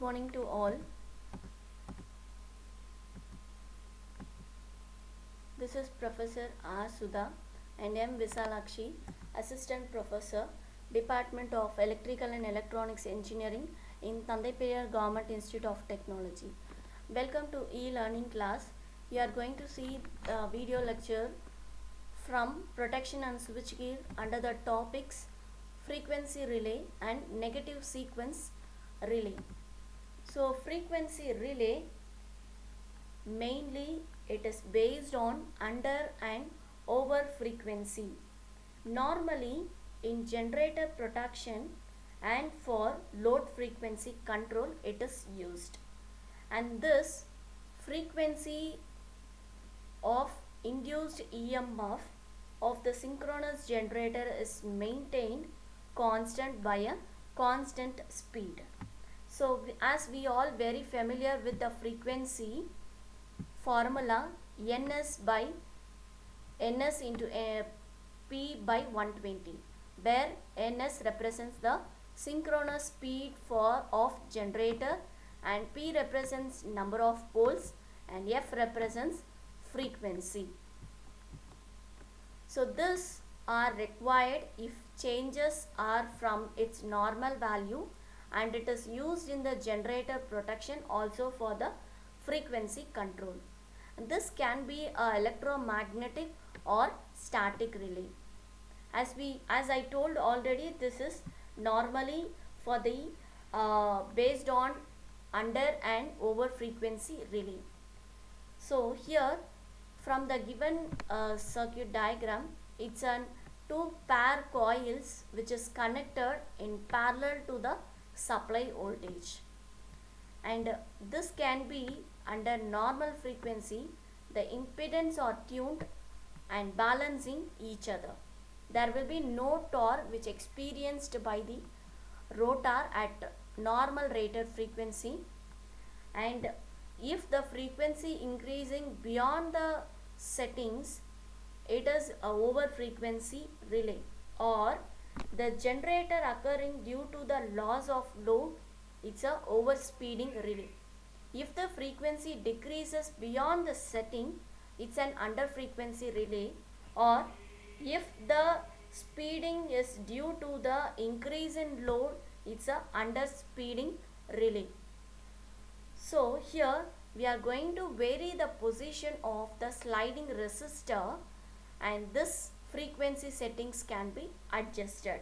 Good morning to all. This is Professor R. Sudha and M. Visalakshi, Assistant Professor, Department of Electrical and Electronics Engineering in Tandai Government Institute of Technology. Welcome to e-learning class. We are going to see a video lecture from Protection and Switchgear under the topics Frequency Relay and Negative Sequence Relay. So frequency relay, mainly it is based on under and over frequency. Normally in generator protection and for load frequency control it is used, and this frequency of induced EMF of the synchronous generator is maintained constant by a constant speed. So as we all very familiar with the frequency formula, ns into p by 120, where ns represents the synchronous speed of generator and p represents number of poles and f represents frequency. So this are required if changes are from its normal value, and it is used in the generator protection also for the frequency control. This can be a electromagnetic or static relay. As I told already, this is normally for the based on under and over frequency relay. So here from the given circuit diagram, it's an two pair coils which is connected in parallel to the supply voltage, and this can be under normal frequency. The impedance are tuned and balancing each other. There will be no torque which experienced by the rotor at normal rated frequency, and if the frequency increasing beyond the settings, it is a over frequency relay, or the generator occurring due to the loss of load, it's a over speeding relay. If the frequency decreases beyond the setting, it's an under frequency relay, or if the speeding is due to the increase in load, it's a under speeding relay. So here we are going to vary the position of the sliding resistor, and this frequency settings can be adjusted.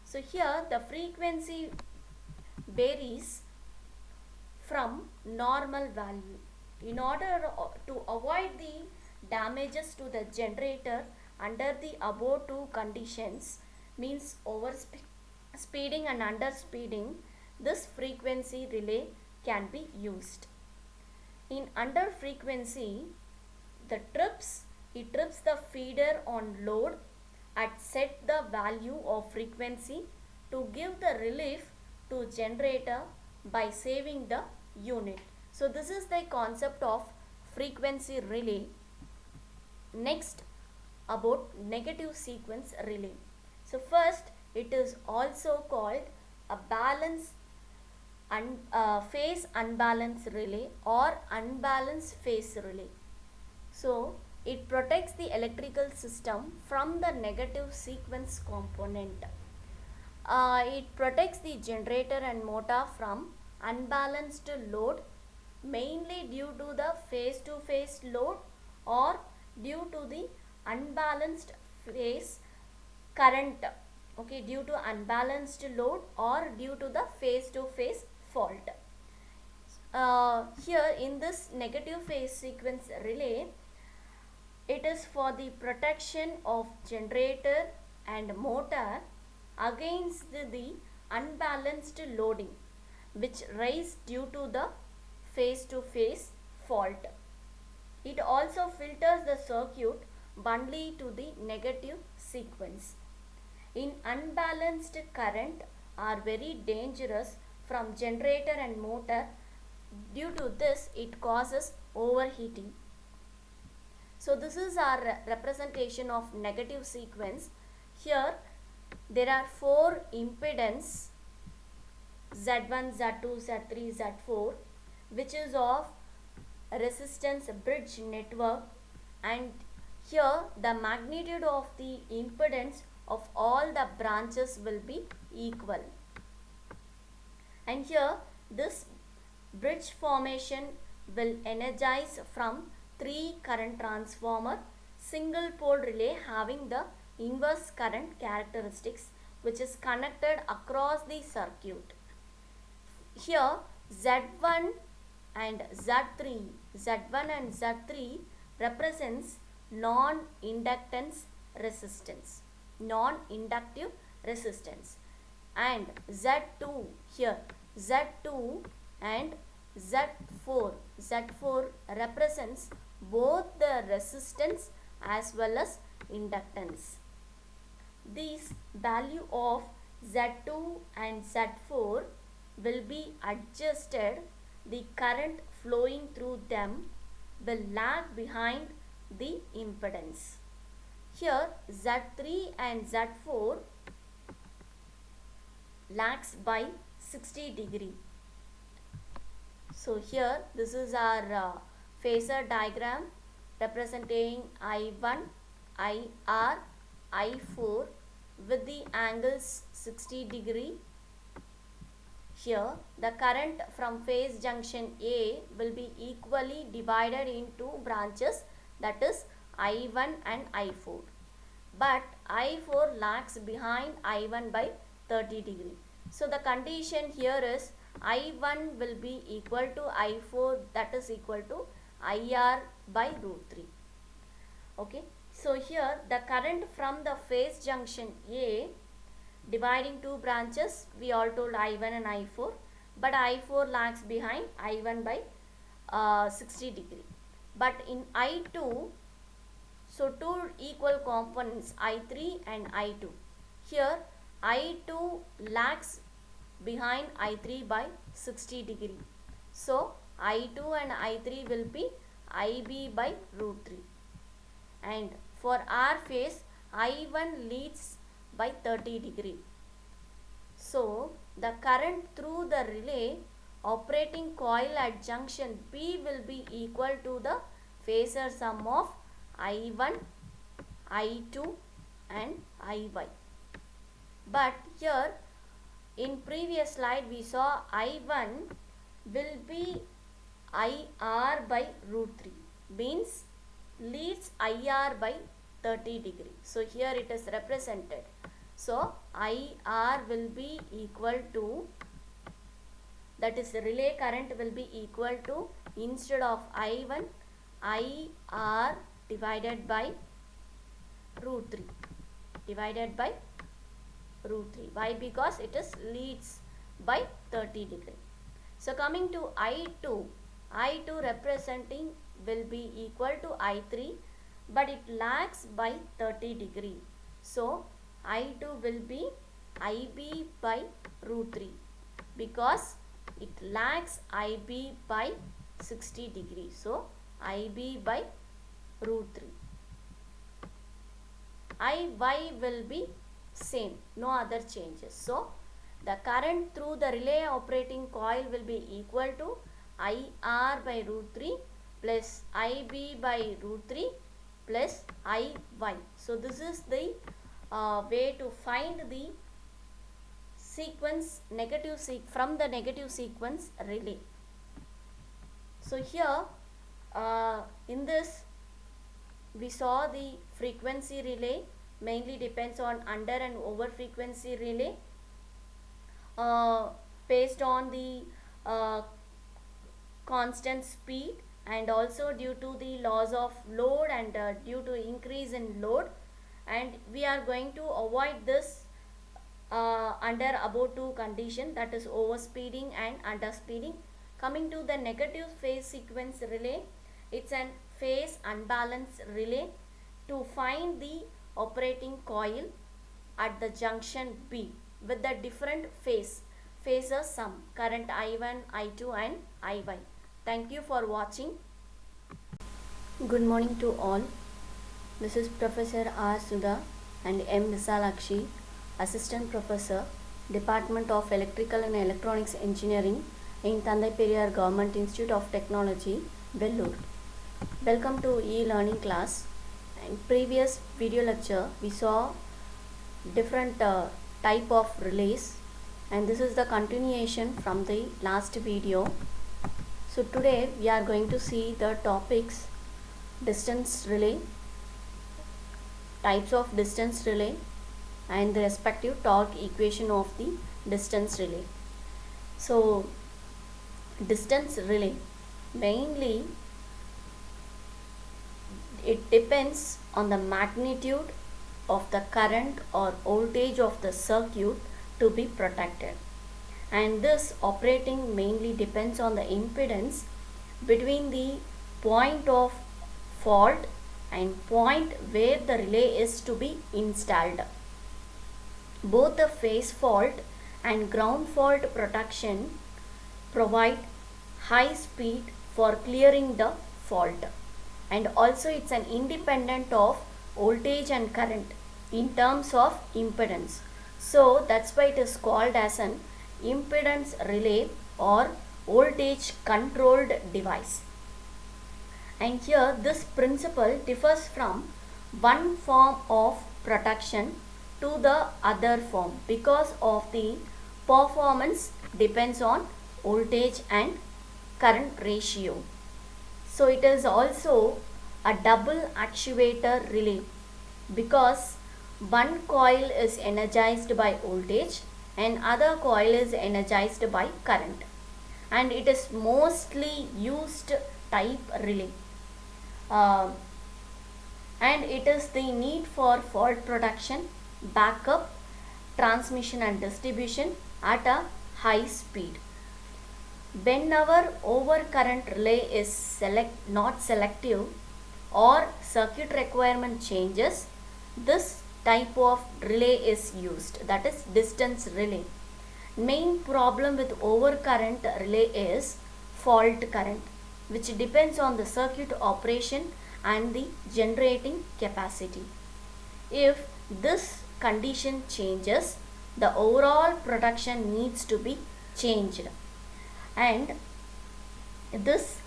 So here the frequency varies from normal value. In order to avoid the damages to the generator under the above two conditions, means over speeding and under speeding, this frequency relay can be used. In under frequency, it trips the feeder on load at set the value of frequency to give the relief to generator by saving the unit. So this is the concept of frequency relay. Next, about negative sequence relay. So first, it is also called a phase unbalanced relay or unbalanced phase relay. So it protects the electrical system from the negative sequence component. It protects the generator and motor from unbalanced load, mainly due to the face-to-face load or due to the unbalanced phase current, okay, due to unbalanced load or due to the face-to-face fault. Here in this negative phase sequence relay, it is for the protection of generator and motor against the unbalanced loading which rise due to the face-to-face fault. It also filters the circuit only to the negative sequence. In unbalanced current are very dangerous from generator and motor. Due to this, it causes overheating. So this is our representation of negative sequence. Here there are four impedance Z1, Z2, Z3, Z4, which is of resistance bridge network, and here the magnitude of the impedance of all the branches will be equal. And here this bridge formation will energize from 3 current transformer single pole relay having the inverse current characteristics, which is connected across the circuit. Here Z1 and Z3 represents non-inductive resistance, and Z2 and Z4 represents both the resistance as well as inductance. These value of Z2 and Z4 will be adjusted. The current flowing through them will lag behind the impedance. Here Z3 and Z4 lags by 60 degree. So here this is our phasor diagram representing I1, IR, I4 with the angles 60 degree. Here the current from phase junction A will be equally divided in two branches, that is I1 and I4. But I4 lags behind I1 by 30 degree. So the condition here is I1 will be equal to I4, that is equal to IR by root 3. Okay. So here the current from the phase junction A dividing two branches, we all told I1 and I4, but I4 lags behind I1 by 60 degree. But in I2, so two equal components I3 and I2. Here I2 lags behind I3 by 60 degree. So I2 and I3 will be IB by root 3. And for our phase, I1 leads by 30 degree. So the current through the relay operating coil at junction B will be equal to the phasor sum of I1, I2 and IY. But here in previous slide we saw I1 will be IR by root 3, means leads IR by 30 degree. So here it is represented. So IR will be equal to, that is the relay current will be equal to, instead of I1, IR divided by root 3. Why? Because it is leads by 30 degree. So coming to I2 representing will be equal to I3, but it lags by 30 degree. So I2 will be IB by root 3 because it lags IB by 60 degree. So IB by root 3. IY will be same, no other changes. So the current through the relay operating coil will be equal to IR by root 3 plus IB by root 3 plus IY. So this is the way to find the sequence from the negative sequence relay. So here in this we saw the frequency relay mainly depends on under and over frequency relay based on the constant speed, and also due to the loss of load and due to increase in load, and we are going to avoid this under above two condition, that is overspeeding and underspeeding. Coming to the negative phase sequence relay, it's an phase unbalanced relay. To find the operating coil at the junction B with the different phasor sum, current I1, I2 and IY. Thank you for watching. Good morning to all. This is Professor R. Sudha and M. Visalakshi, Assistant Professor, Department of Electrical and Electronics Engineering in Thandai Periyar Government Institute of Technology, Vellore. Welcome to e-learning class. In previous video lecture, we saw different type of relays, and this is the continuation from the last video. So today we are going to see the topics: distance relay, types of distance relay, and the respective torque equation of the distance relay. So distance relay, mainly it depends on the magnitude of the current or voltage of the circuit to be protected, and this operating mainly depends on the impedance between the point of fault and point where the relay is to be installed. Both the phase fault and ground fault protection provide high speed for clearing the fault, and also it's an independent of voltage and current in terms of impedance. So that's why it is called as an impedance relay or voltage controlled device. And here this principle differs from one form of protection to the other form because of the performance depends on voltage and current ratio. So it is also a double actuator relay because one coil is energized by voltage and other coil is energized by current, and it is mostly used type relay, and it is the need for fault protection, backup, transmission and distribution at a high speed. Whenever overcurrent relay is not selective or circuit requirement changes, this type of relay is used, that is distance relay. Main problem with overcurrent relay is fault current, which depends on the circuit operation and the generating capacity. If this condition changes, the overall protection needs to be changed, and this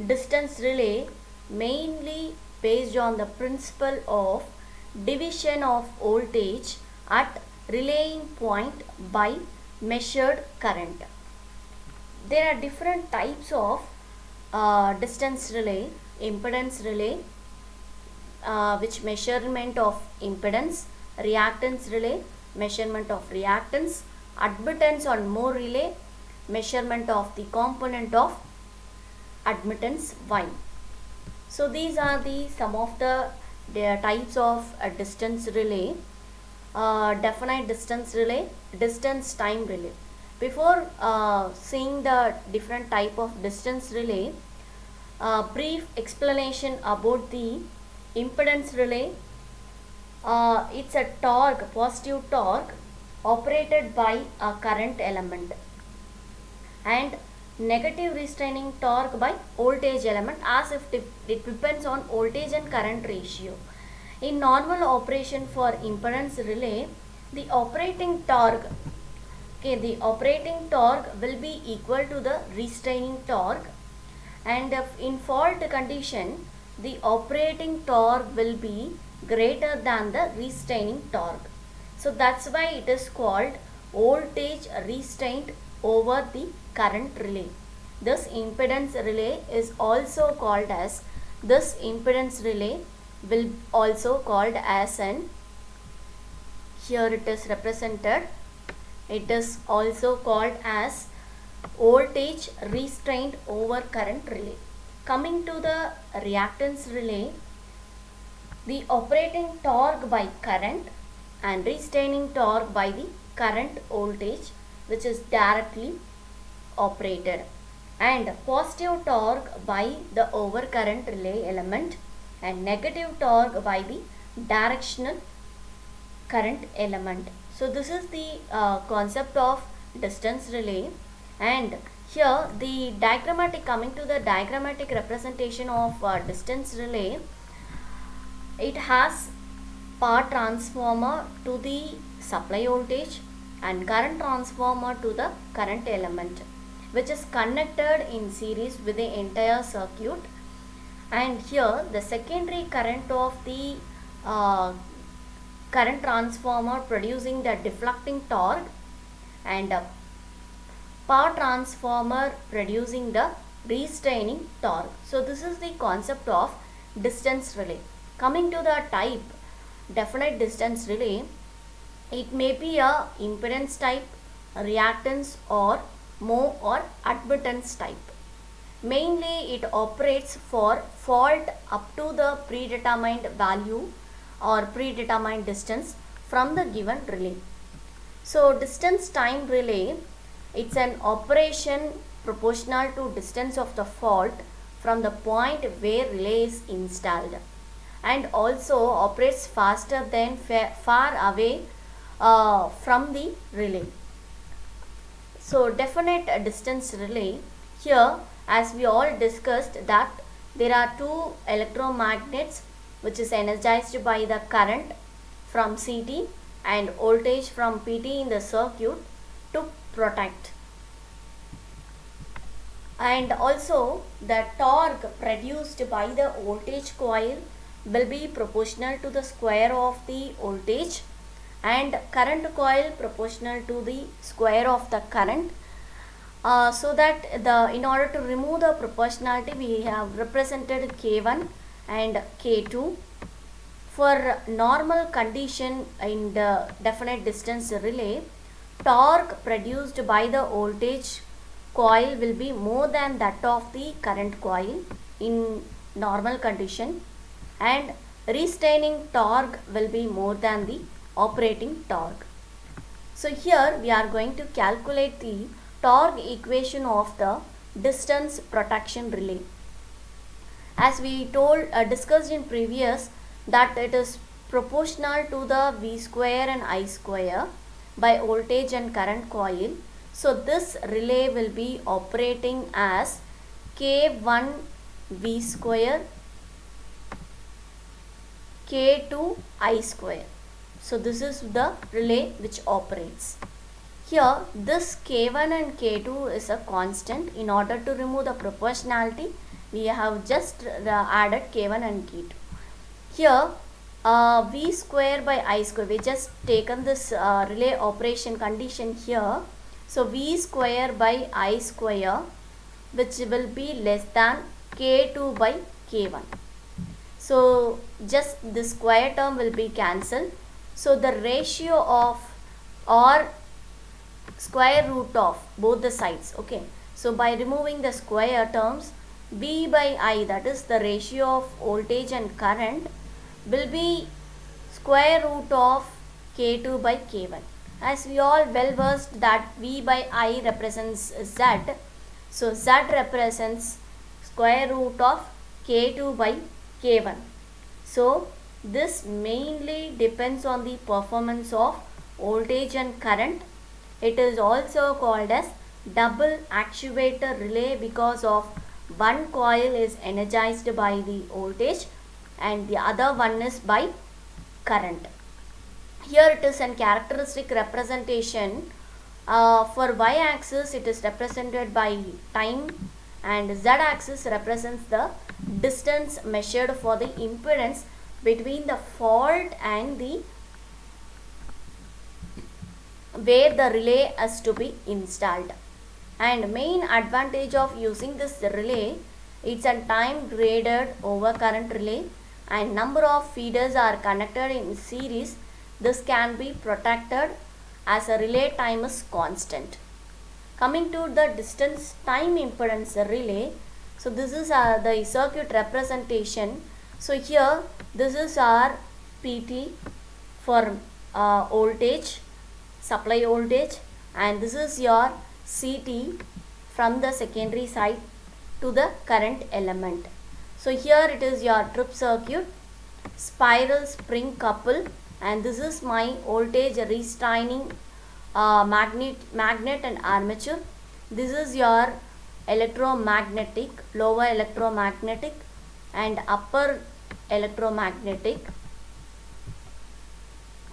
distance relay mainly based on the principle of division of voltage at relaying point by measured current. There are different types of distance relay: impedance relay, which measurement of impedance; reactance relay, measurement of reactance; admittance on mode relay, measurement of the component of admittance Y. So these are the some of the types of distance relay. Definite distance relay, distance time relay. Before seeing the different type of distance relay, brief explanation about the impedance relay. It's a torque, positive torque operated by a current element, and negative restraining torque by voltage element, as if it depends on voltage and current ratio. In normal operation for impedance relay, the operating torque will be equal to the restraining torque, and if in fault condition the operating torque will be greater than the restraining torque. So that's why it is called voltage restraint over the current relay. This impedance relay is also called as, this impedance relay will also called as an, here it is represented, it is also called as voltage restraint over current relay. Coming to the reactance relay, the operating torque by current and restraining torque by the current voltage which is directly operated, and positive torque by the overcurrent relay element and negative torque by the directional current element. So this is the concept of distance relay, and here the diagrammatic, coming to the diagrammatic representation of distance relay, it has power transformer to the supply voltage and current transformer to the current element, which is connected in series with the entire circuit. And here the secondary current of the current transformer producing the deflecting torque, and power transformer producing the restraining torque. So this is the concept of distance relay. Coming to the type, definite distance relay, it may be a impedance type, reactance, or mho or admittance type. Mainly it operates for fault up to the predetermined value or predetermined distance from the given relay. So distance time relay, it's an operation proportional to distance of the fault from the point where relay is installed, and also operates faster than far away from the relay. So definite distance relay, here as we all discussed that there are two electromagnets which is energized by the current from CT and voltage from PT in the circuit to protect. And also the torque produced by the voltage coil will be proportional to the square of the voltage, and current coil proportional to the square of the current. So that in order to remove the proportionality, we have represented K1 and K2. For normal condition in the definite distance relay, torque produced by the voltage coil will be more than that of the current coil in normal condition, and restraining torque will be more than the operating torque. So here we are going to calculate the torque equation of the distance protection relay. As we discussed in previous, that it is proportional to the V square and I square by voltage and current coil. So this relay will be operating as K1 V square K2 I square. So this is the relay which operates. Here this K1 and K2 is a constant. In order to remove the proportionality, we have just added K1 and K2. Here V square by I square, we just taken this relay operation condition here. So V square by I square, which will be less than K2 by K1. So just the square term will be cancelled. So the ratio of or square root of both the sides. Okay. So by removing the square terms, V by I, that is the ratio of voltage and current, will be square root of K2 by K1. As we all well versed that V by I represents Z. So Z represents square root of K2 by K1. So this mainly depends on the performance of voltage and current. It is also called as double actuator relay because of one coil is energized by the voltage and the other one is by current. Here it is a characteristic representation. For y-axis it is represented by time, and z-axis represents the distance measured for the impedance between the fault and the where the relay is to be installed. And main advantage of using this relay, it's a time graded over current relay, and number of feeders are connected in series. This can be protected as a relay time is constant. Coming to the distance time impedance relay, so this is the circuit representation. So here this is our PT for voltage, supply voltage, and this is your CT from the secondary side to the current element. So here it is your trip circuit, spiral spring couple, and this is my voltage restraining magnet and armature. This is your electromagnetic, lower electromagnetic and upper electromagnetic.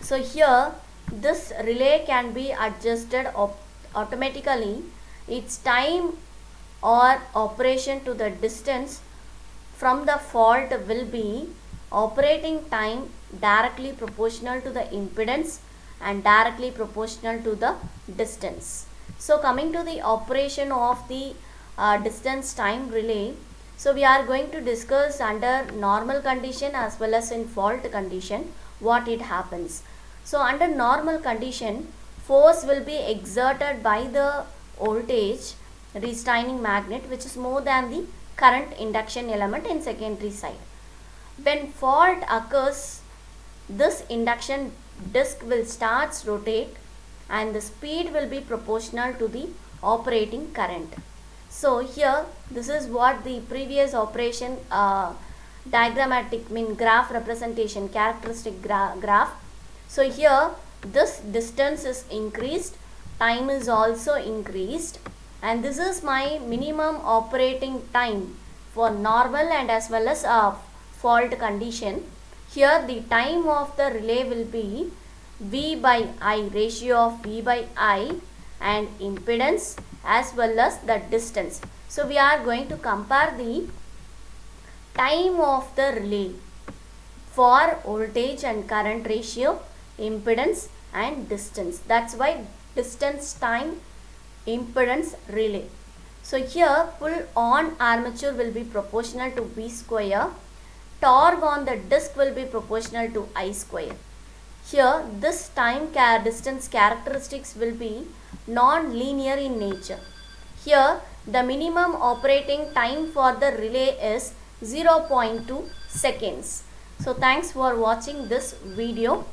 So here this relay can be adjusted automatically. Its time or operation to the distance from the fault will be operating time directly proportional to the impedance and directly proportional to the distance. So coming to the operation of the distance time relay, so we are going to discuss under normal condition as well as in fault condition what it happens. So under normal condition, force will be exerted by the voltage restraining magnet which is more than the current induction element in secondary side. When fault occurs, this induction disc will start rotate and the speed will be proportional to the operating current. So here this is what the previous operation diagrammatic graph representation characteristic graph. So here this distance is increased, time is also increased, and this is my minimum operating time for normal and as well as fault condition. Here the time of the relay will be V by I, ratio of V by I and impedance as well as the distance. So we are going to compare the time of the relay for voltage and current ratio, impedance and distance. That's why distance time impedance relay. So here pull on armature will be proportional to V square. Torque on the disc will be proportional to I square. Here this time distance characteristics will be non-linear in nature. Here the minimum operating time for the relay is 0.2 seconds. So thanks for watching this video.